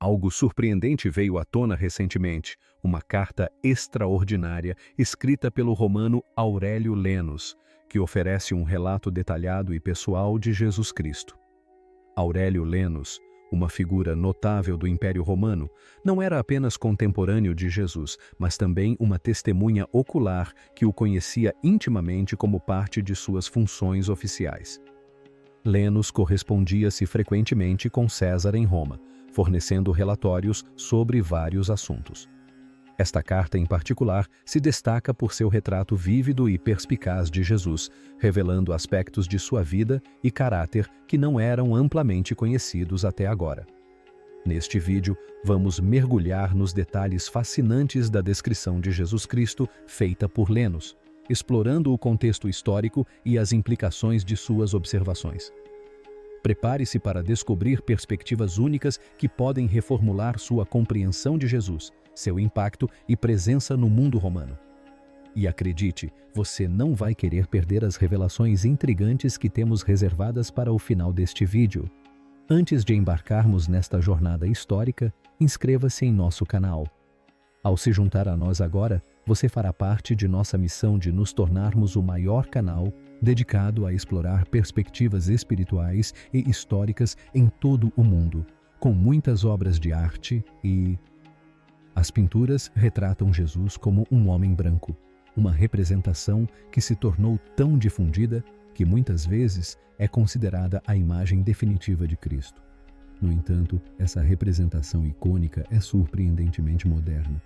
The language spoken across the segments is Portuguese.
Algo surpreendente veio à tona recentemente, uma carta extraordinária escrita pelo romano Aurélio Lenus, que oferece um relato detalhado e pessoal de Jesus Cristo. Aurélio Lenus, uma figura notável do Império Romano, não era apenas contemporâneo de Jesus, mas também uma testemunha ocular que o conhecia intimamente como parte de suas funções oficiais. Lenus correspondia-se frequentemente com César em Roma, fornecendo relatórios sobre vários assuntos. Esta carta, em particular, se destaca por seu retrato vívido e perspicaz de Jesus, revelando aspectos de sua vida e caráter que não eram amplamente conhecidos até agora. Neste vídeo, vamos mergulhar nos detalhes fascinantes da descrição de Jesus Cristo feita por Lenus, explorando o contexto histórico e as implicações de suas observações. Prepare-se para descobrir perspectivas únicas que podem reformular sua compreensão de Jesus, seu impacto e presença no mundo romano. E acredite, você não vai querer perder as revelações intrigantes que temos reservadas para o final deste vídeo. Antes de embarcarmos nesta jornada histórica, inscreva-se em nosso canal. Ao se juntar a nós agora, você fará parte de nossa missão de nos tornarmos o maior canal dedicado a explorar perspectivas espirituais e históricas em todo o mundo, com muitas obras de arte e... As pinturas retratam Jesus como um homem branco, uma representação que se tornou tão difundida que muitas vezes é considerada a imagem definitiva de Cristo. No entanto, essa representação icônica é surpreendentemente moderna.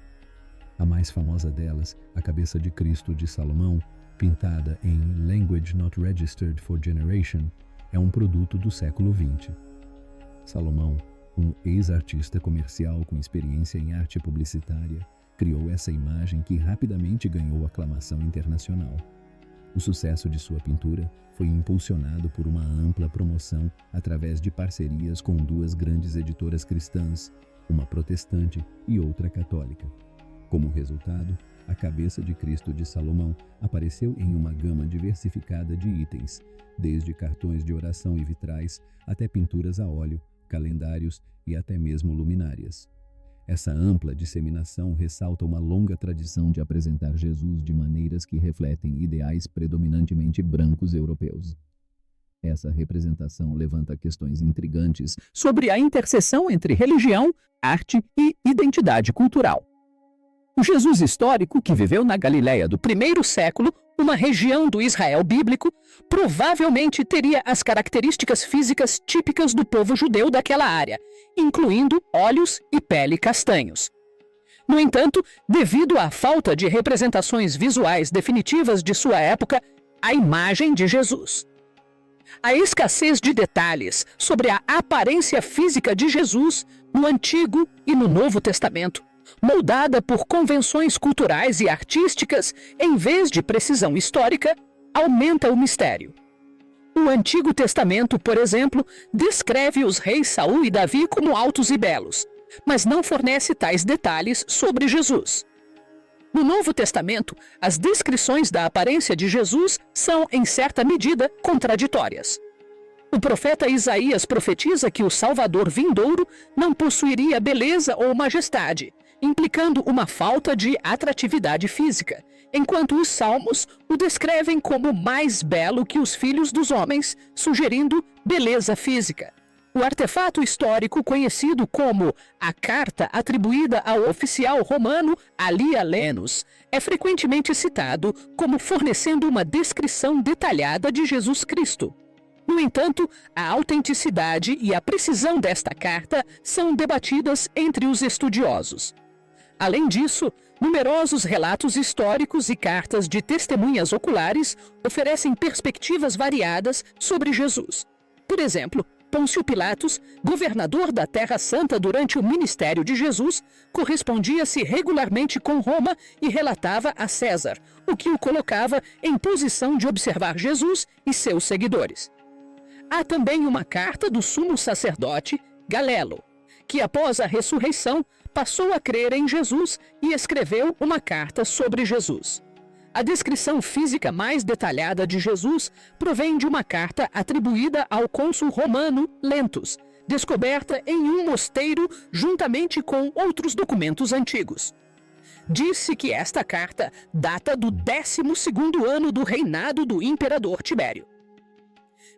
A mais famosa delas, a cabeça de Cristo de Salomão, pintada em Language Not Registered for Generation, é um produto do século XX. Salomão, um ex-artista comercial com experiência em arte publicitária, criou essa imagem que rapidamente ganhou aclamação internacional. O sucesso de sua pintura foi impulsionado por uma ampla promoção através de parcerias com duas grandes editoras cristãs, uma protestante e outra católica. Como resultado, a cabeça de Cristo de Salomão apareceu em uma gama diversificada de itens, desde cartões de oração e vitrais até pinturas a óleo, calendários e até mesmo luminárias. Essa ampla disseminação ressalta uma longa tradição de apresentar Jesus de maneiras que refletem ideais predominantemente brancos europeus. Essa representação levanta questões intrigantes sobre a interseção entre religião, arte e identidade cultural. O Jesus histórico, que viveu na Galileia do primeiro século, uma região do Israel bíblico, provavelmente teria as características físicas típicas do povo judeu daquela área, incluindo olhos e pele castanhos. No entanto, devido à falta de representações visuais definitivas de sua época, a imagem de Jesus. A escassez de detalhes sobre a aparência física de Jesus no Antigo e no Novo Testamento, moldada por convenções culturais e artísticas em vez de precisão histórica, aumenta o mistério. O Antigo Testamento, por exemplo, descreve os reis Saul e Davi como altos e belos, mas não fornece tais detalhes sobre Jesus. No Novo Testamento, as descrições da aparência de Jesus são, em certa medida, contraditórias. O profeta Isaías profetiza que o Salvador vindouro não possuiria beleza ou majestade, implicando uma falta de atratividade física, enquanto os Salmos o descrevem como mais belo que os filhos dos homens, sugerindo beleza física. O artefato histórico conhecido como a carta atribuída ao oficial romano Alia Lenus é frequentemente citado como fornecendo uma descrição detalhada de Jesus Cristo. No entanto, a autenticidade e a precisão desta carta são debatidas entre os estudiosos. Além disso, numerosos relatos históricos e cartas de testemunhas oculares oferecem perspectivas variadas sobre Jesus. Por exemplo, Pôncio Pilatos, governador da Terra Santa durante o ministério de Jesus, correspondia-se regularmente com Roma e relatava a César, o que o colocava em posição de observar Jesus e seus seguidores. Há também uma carta do sumo sacerdote Galelo, que após a ressurreição passou a crer em Jesus e escreveu uma carta sobre Jesus. A descrição física mais detalhada de Jesus provém de uma carta atribuída ao cônsul romano Lentus, descoberta em um mosteiro juntamente com outros documentos antigos. Diz-se que esta carta data do 12º ano do reinado do imperador Tibério.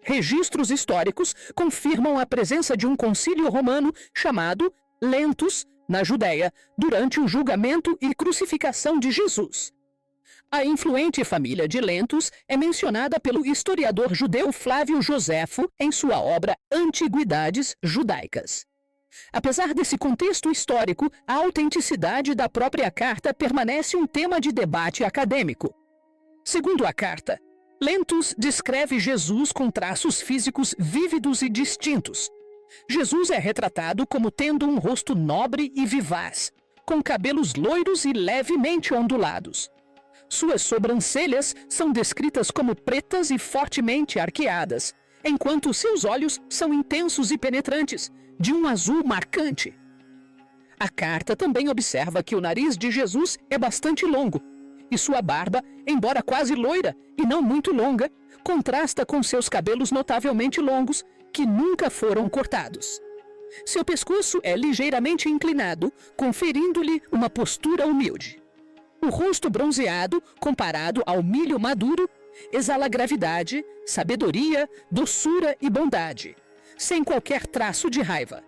Registros históricos confirmam a presença de um concílio romano chamado Lentus, na Judéia, durante o julgamento e crucificação de Jesus. A influente família de Lentus é mencionada pelo historiador judeu Flávio Joséfo em sua obra Antiguidades Judaicas. Apesar desse contexto histórico, a autenticidade da própria carta permanece um tema de debate acadêmico. Segundo a carta, Lentus descreve Jesus com traços físicos vívidos e distintos. Jesus é retratado como tendo um rosto nobre e vivaz, com cabelos loiros e levemente ondulados. Suas sobrancelhas são descritas como pretas e fortemente arqueadas, enquanto seus olhos são intensos e penetrantes, de um azul marcante. A carta também observa que o nariz de Jesus é bastante longo, e sua barba, embora quase loira e não muito longa, contrasta com seus cabelos notavelmente longos, que nunca foram cortados. Seu pescoço é ligeiramente inclinado, conferindo-lhe uma postura humilde. O rosto bronzeado, comparado ao milho maduro, exala gravidade, sabedoria, doçura e bondade, sem qualquer traço de raiva.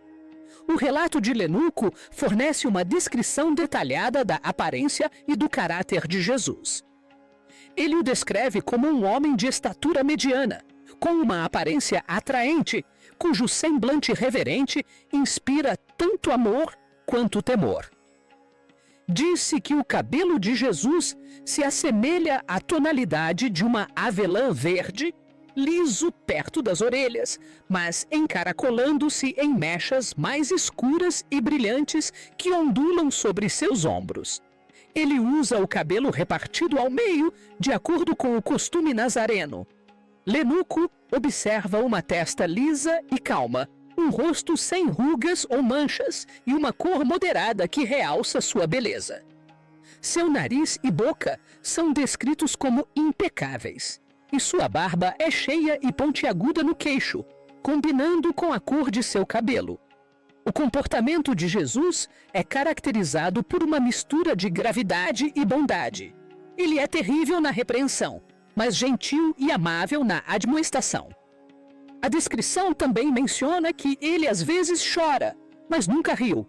O relato de Lenuco fornece uma descrição detalhada da aparência e do caráter de Jesus. Ele o descreve como um homem de estatura mediana, com uma aparência atraente, cujo semblante reverente inspira tanto amor quanto temor. Diz-se que o cabelo de Jesus se assemelha à tonalidade de uma avelã verde, liso perto das orelhas, mas encaracolando-se em mechas mais escuras e brilhantes que ondulam sobre seus ombros. Ele usa o cabelo repartido ao meio, de acordo com o costume nazareno. Lenuco observa uma testa lisa e calma, um rosto sem rugas ou manchas e uma cor moderada que realça sua beleza. Seu nariz e boca são descritos como impecáveis, e sua barba é cheia e pontiaguda no queixo, combinando com a cor de seu cabelo. O comportamento de Jesus é caracterizado por uma mistura de gravidade e bondade. Ele é terrível na repreensão, mas gentil e amável na admoestação. A descrição também menciona que ele às vezes chora, mas nunca riu.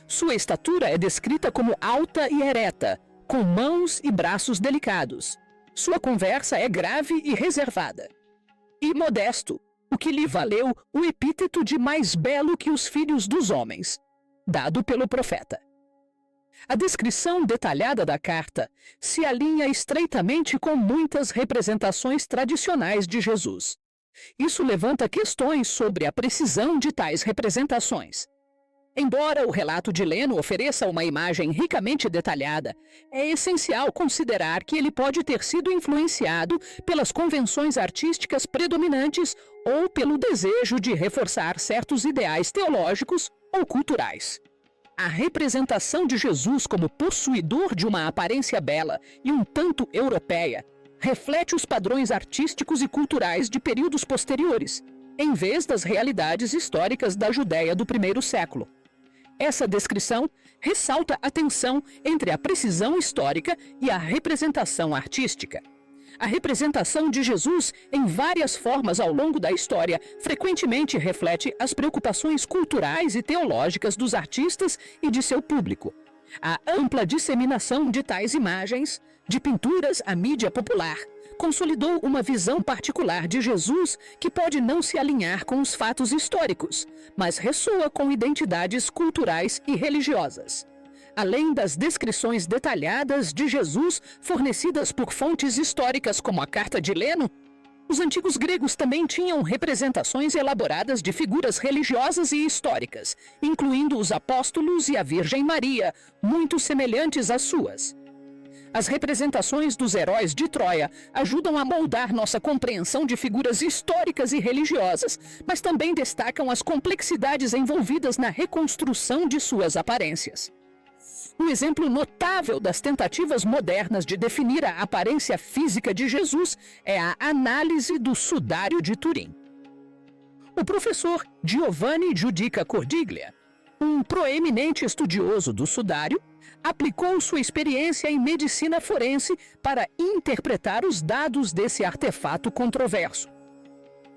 Sua estatura é descrita como alta e ereta, com mãos e braços delicados. Sua conversa é grave e reservada. E modesto, o que lhe valeu o epíteto de mais belo que os filhos dos homens, dado pelo profeta. A descrição detalhada da carta se alinha estreitamente com muitas representações tradicionais de Jesus. Isso levanta questões sobre a precisão de tais representações. Embora o relato de Leno ofereça uma imagem ricamente detalhada, é essencial considerar que ele pode ter sido influenciado pelas convenções artísticas predominantes ou pelo desejo de reforçar certos ideais teológicos ou culturais. A representação de Jesus como possuidor de uma aparência bela e um tanto europeia reflete os padrões artísticos e culturais de períodos posteriores, em vez das realidades históricas da Judéia do primeiro século. Essa descrição ressalta a tensão entre a precisão histórica e a representação artística. A representação de Jesus, em várias formas ao longo da história, frequentemente reflete as preocupações culturais e teológicas dos artistas e de seu público. A ampla disseminação de tais imagens, de pinturas à mídia popular, consolidou uma visão particular de Jesus que pode não se alinhar com os fatos históricos, mas ressoa com identidades culturais e religiosas. Além das descrições detalhadas de Jesus fornecidas por fontes históricas como a Carta de Leno, os antigos gregos também tinham representações elaboradas de figuras religiosas e históricas, incluindo os apóstolos e a Virgem Maria, muito semelhantes às suas. As representações dos heróis de Troia ajudam a moldar nossa compreensão de figuras históricas e religiosas, mas também destacam as complexidades envolvidas na reconstrução de suas aparências. Um exemplo notável das tentativas modernas de definir a aparência física de Jesus é a análise do Sudário de Turim. O professor Giovanni Giudica Cordiglia, um proeminente estudioso do sudário, aplicou sua experiência em medicina forense para interpretar os dados desse artefato controverso.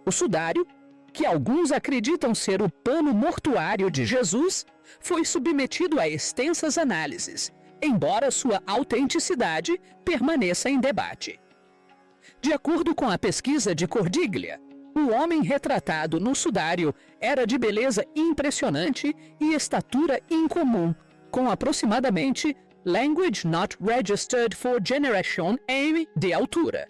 O sudário, que alguns acreditam ser o pano mortuário de Jesus, foi submetido a extensas análises, embora sua autenticidade permaneça em debate. De acordo com a pesquisa de Cordiglia, o homem retratado no sudário era de beleza impressionante e estatura incomum, com aproximadamente Language Not Registered for Generation M de altura.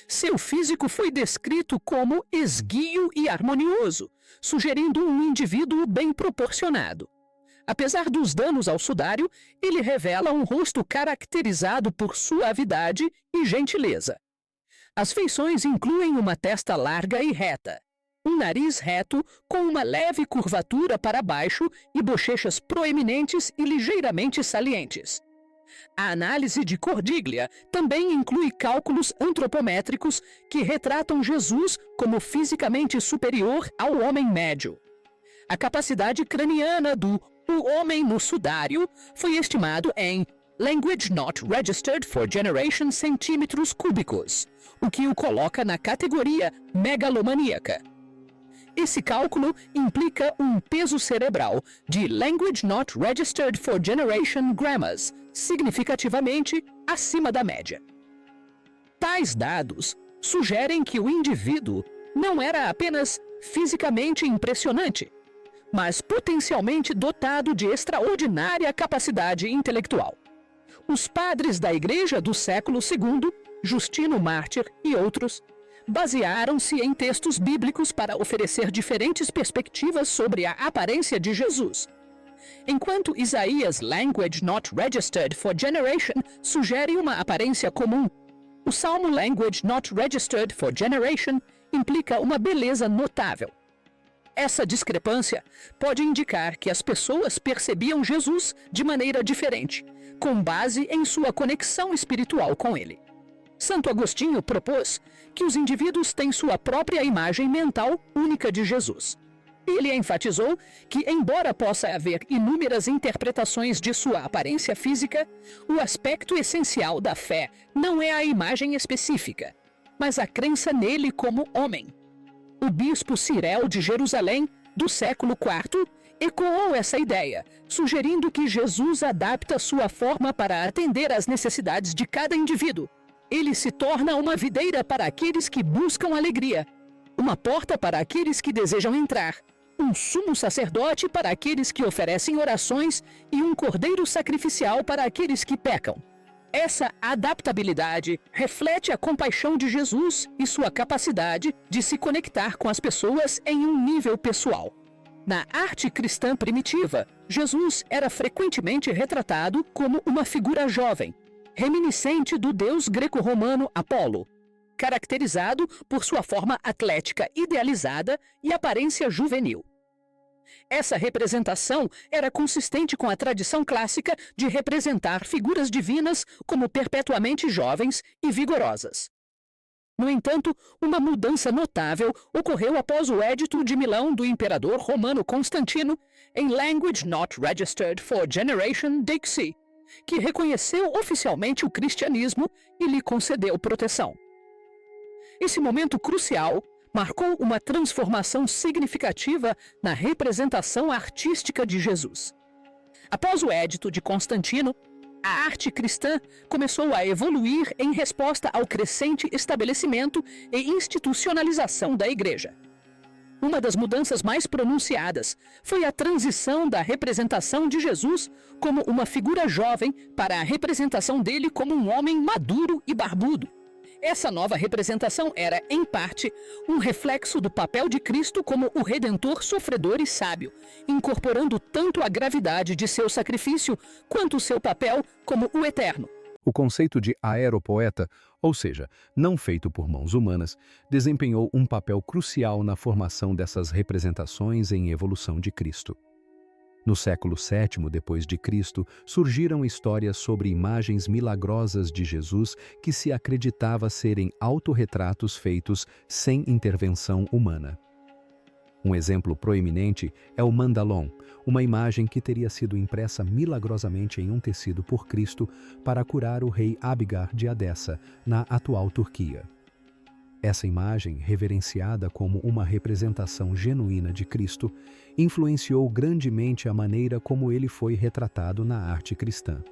Seu físico foi descrito como esguio e harmonioso, sugerindo um indivíduo bem proporcionado. Apesar dos danos ao sudário, ele revela um rosto caracterizado por suavidade e gentileza. As feições incluem uma testa larga e reta, um nariz reto com uma leve curvatura para baixo e bochechas proeminentes e ligeiramente salientes. A análise de Cordiglia também inclui cálculos antropométricos que retratam Jesus como fisicamente superior ao homem médio. A capacidade craniana do "o homem no sudário" foi estimado em Language Not Registered for Generation centímetros cúbicos, o que o coloca na categoria megalomaníaca. Esse cálculo implica um peso cerebral de Language Not Registered for Generation Grammas, significativamente acima da média. Tais dados sugerem que o indivíduo não era apenas fisicamente impressionante, mas potencialmente dotado de extraordinária capacidade intelectual. Os padres da Igreja do século II, Justino Mártir e outros, basearam-se em textos bíblicos para oferecer diferentes perspectivas sobre a aparência de Jesus. Enquanto Isaías Language Not Registered for Generation sugere uma aparência comum, o Salmo Language Not Registered for Generation implica uma beleza notável. Essa discrepância pode indicar que as pessoas percebiam Jesus de maneira diferente, com base em sua conexão espiritual com ele. Santo Agostinho propôs que os indivíduos têm sua própria imagem mental única de Jesus. Ele enfatizou que, embora possa haver inúmeras interpretações de sua aparência física, o aspecto essencial da fé não é a imagem específica, mas a crença nele como homem. O bispo Cirel de Jerusalém, do século IV, ecoou essa ideia, sugerindo que Jesus adapta sua forma para atender às necessidades de cada indivíduo. Ele se torna uma videira para aqueles que buscam alegria, uma porta para aqueles que desejam entrar, um sumo sacerdote para aqueles que oferecem orações e um cordeiro sacrificial para aqueles que pecam. Essa adaptabilidade reflete a compaixão de Jesus e sua capacidade de se conectar com as pessoas em um nível pessoal. Na arte cristã primitiva, Jesus era frequentemente retratado como uma figura jovem, reminiscente do deus greco-romano Apolo, caracterizado por sua forma atlética idealizada e aparência juvenil. Essa representação era consistente com a tradição clássica de representar figuras divinas como perpetuamente jovens e vigorosas. No entanto, uma mudança notável ocorreu após o Edito de Milão do imperador romano Constantino em Language Not Registered for Generation Dixi, que reconheceu oficialmente o cristianismo e lhe concedeu proteção. Esse momento crucial marcou uma transformação significativa na representação artística de Jesus. Após o Edito de Constantino, a arte cristã começou a evoluir em resposta ao crescente estabelecimento e institucionalização da Igreja. Uma das mudanças mais pronunciadas foi a transição da representação de Jesus como uma figura jovem para a representação dele como um homem maduro e barbudo. Essa nova representação era, em parte, um reflexo do papel de Cristo como o Redentor sofredor e sábio, incorporando tanto a gravidade de seu sacrifício quanto o seu papel como o Eterno. O conceito de aeropoeta, ou seja, não feito por mãos humanas, desempenhou um papel crucial na formação dessas representações em evolução de Cristo. No século VII d.C., surgiram histórias sobre imagens milagrosas de Jesus que se acreditava serem autorretratos feitos sem intervenção humana. Um exemplo proeminente é o mandalon, uma imagem que teria sido impressa milagrosamente em um tecido por Cristo para curar o rei Abigar de Edessa, na atual Turquia. Essa imagem, reverenciada como uma representação genuína de Cristo, influenciou grandemente a maneira como ele foi retratado na arte cristã.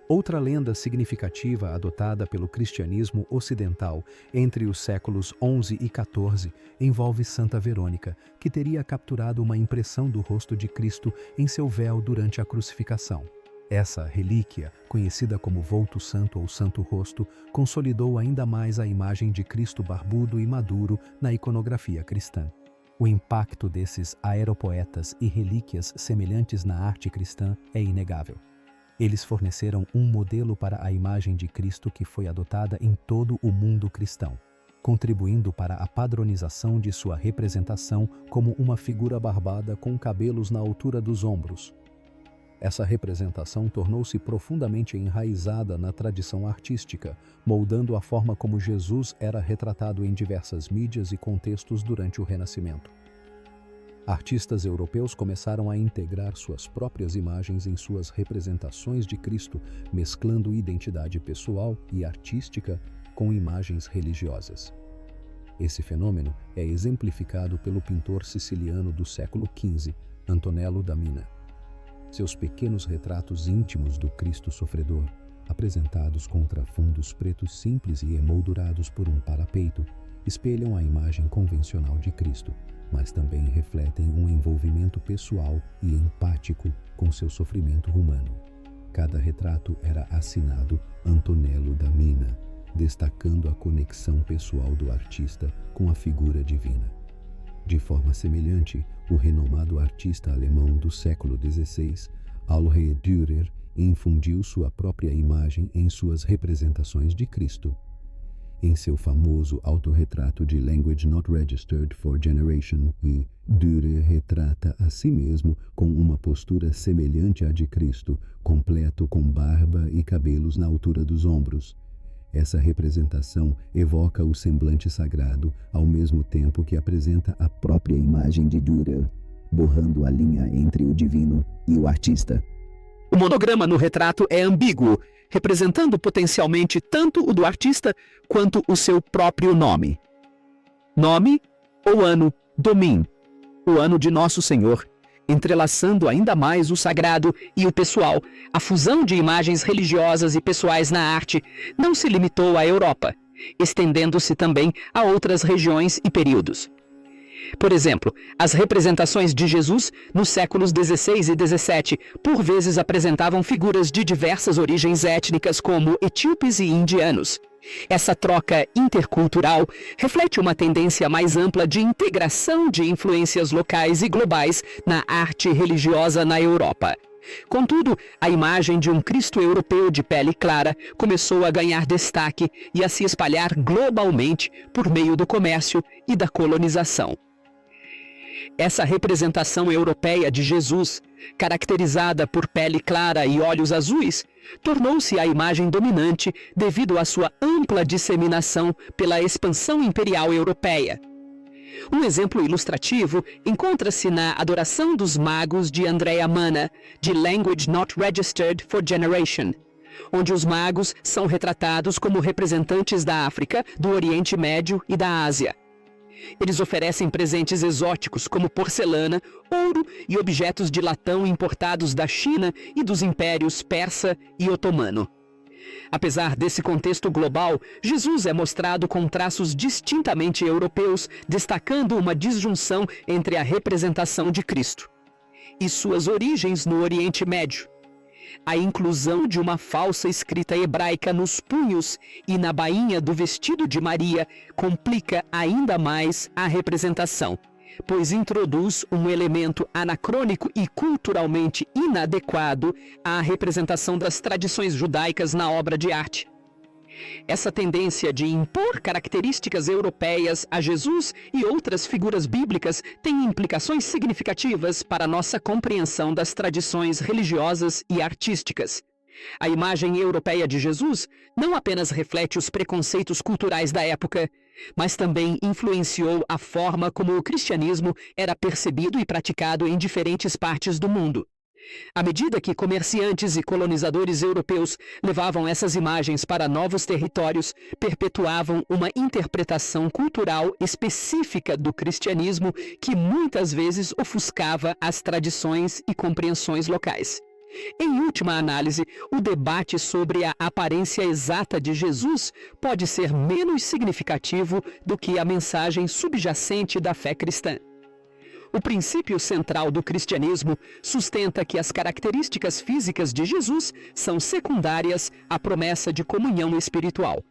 Outra lenda significativa adotada pelo cristianismo ocidental entre os séculos XI e XIV envolve Santa Verônica, que teria capturado uma impressão do rosto de Cristo em seu véu durante a crucificação. Essa relíquia, conhecida como Volto Santo ou Santo Rosto, consolidou ainda mais a imagem de Cristo barbudo e maduro na iconografia cristã. O impacto desses aeropoetas e relíquias semelhantes na arte cristã é inegável. Eles forneceram um modelo para a imagem de Cristo que foi adotada em todo o mundo cristão, contribuindo para a padronização de sua representação como uma figura barbada com cabelos na altura dos ombros. Essa representação tornou-se profundamente enraizada na tradição artística, moldando a forma como Jesus era retratado em diversas mídias e contextos durante o Renascimento. Artistas europeus começaram a integrar suas próprias imagens em suas representações de Cristo, mesclando identidade pessoal e artística com imagens religiosas. Esse fenômeno é exemplificado pelo pintor siciliano do século XV, Antonello da Mina. Seus pequenos retratos íntimos do Cristo sofredor, apresentados contra fundos pretos simples e emoldurados por um parapeito, espelham a imagem convencional de Cristo, mas também refletem um envolvimento pessoal e empático com seu sofrimento humano. Cada retrato era assinado Antonello da Mina, destacando a conexão pessoal do artista com a figura divina. De forma semelhante, o renomado artista alemão do século XVI, Alois Dürer, infundiu sua própria imagem em suas representações de Cristo. Em seu famoso autorretrato de Language Not Registered for Generation, Dürer retrata a si mesmo com uma postura semelhante à de Cristo, completo com barba e cabelos na altura dos ombros. Essa representação evoca o semblante sagrado, ao mesmo tempo que apresenta a própria imagem de Dürer, borrando a linha entre o divino e o artista. O monograma no retrato é ambíguo, representando potencialmente tanto o do artista quanto o seu próprio nome. Nome ou ano Domim, o ano de Nosso Senhor, entrelaçando ainda mais o sagrado e o pessoal. A fusão de imagens religiosas e pessoais na arte não se limitou à Europa, estendendo-se também a outras regiões e períodos. Por exemplo, as representações de Jesus nos séculos XVI e XVII por vezes apresentavam figuras de diversas origens étnicas como etíopes e indianos. Essa troca intercultural reflete uma tendência mais ampla de integração de influências locais e globais na arte religiosa na Europa. Contudo, a imagem de um Cristo europeu de pele clara começou a ganhar destaque e a se espalhar globalmente por meio do comércio e da colonização. Essa representação europeia de Jesus, caracterizada por pele clara e olhos azuis, tornou-se a imagem dominante devido à sua ampla disseminação pela expansão imperial europeia. Um exemplo ilustrativo encontra-se na Adoração dos Magos de Andrea Manna, de Language Not Registered for Generation, onde os magos são retratados como representantes da África, do Oriente Médio e da Ásia. Eles oferecem presentes exóticos como porcelana, ouro e objetos de latão importados da China e dos impérios persa e otomano. Apesar desse contexto global, Jesus é mostrado com traços distintamente europeus, destacando uma disjunção entre a representação de Cristo e suas origens no Oriente Médio. A inclusão de uma falsa escrita hebraica nos punhos e na bainha do vestido de Maria complica ainda mais a representação, pois introduz um elemento anacrônico e culturalmente inadequado à representação das tradições judaicas na obra de arte. Essa tendência de impor características europeias a Jesus e outras figuras bíblicas tem implicações significativas para nossa compreensão das tradições religiosas e artísticas. A imagem europeia de Jesus não apenas reflete os preconceitos culturais da época, mas também influenciou a forma como o cristianismo era percebido e praticado em diferentes partes do mundo. À medida que comerciantes e colonizadores europeus levavam essas imagens para novos territórios, perpetuavam uma interpretação cultural específica do cristianismo que muitas vezes ofuscava as tradições e compreensões locais. Em última análise, o debate sobre a aparência exata de Jesus pode ser menos significativo do que a mensagem subjacente da fé cristã. O princípio central do cristianismo sustenta que as características físicas de Jesus são secundárias à promessa de comunhão espiritual.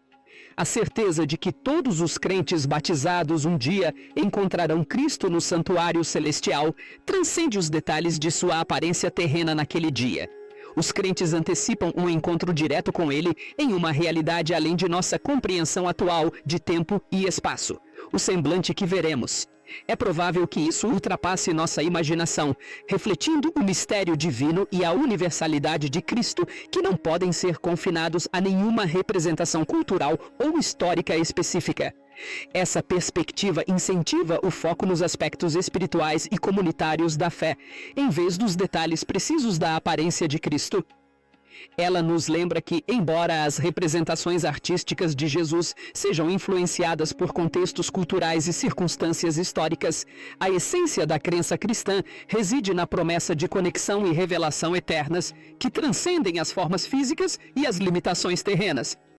A certeza de que todos os crentes batizados um dia encontrarão Cristo no santuário celestial transcende os detalhes de sua aparência terrena naquele dia. Os crentes antecipam um encontro direto com Ele em uma realidade além de nossa compreensão atual de tempo e espaço, o semblante que veremos. É provável que isso ultrapasse nossa imaginação, refletindo o mistério divino e a universalidade de Cristo, que não podem ser confinados a nenhuma representação cultural ou histórica específica. Essa perspectiva incentiva o foco nos aspectos espirituais e comunitários da fé, em vez dos detalhes precisos da aparência de Cristo. Ela nos lembra que, embora as representações artísticas de Jesus sejam influenciadas por contextos culturais e circunstâncias históricas, a essência da crença cristã reside na promessa de conexão e revelação eternas que transcendem as formas físicas e as limitações terrenas.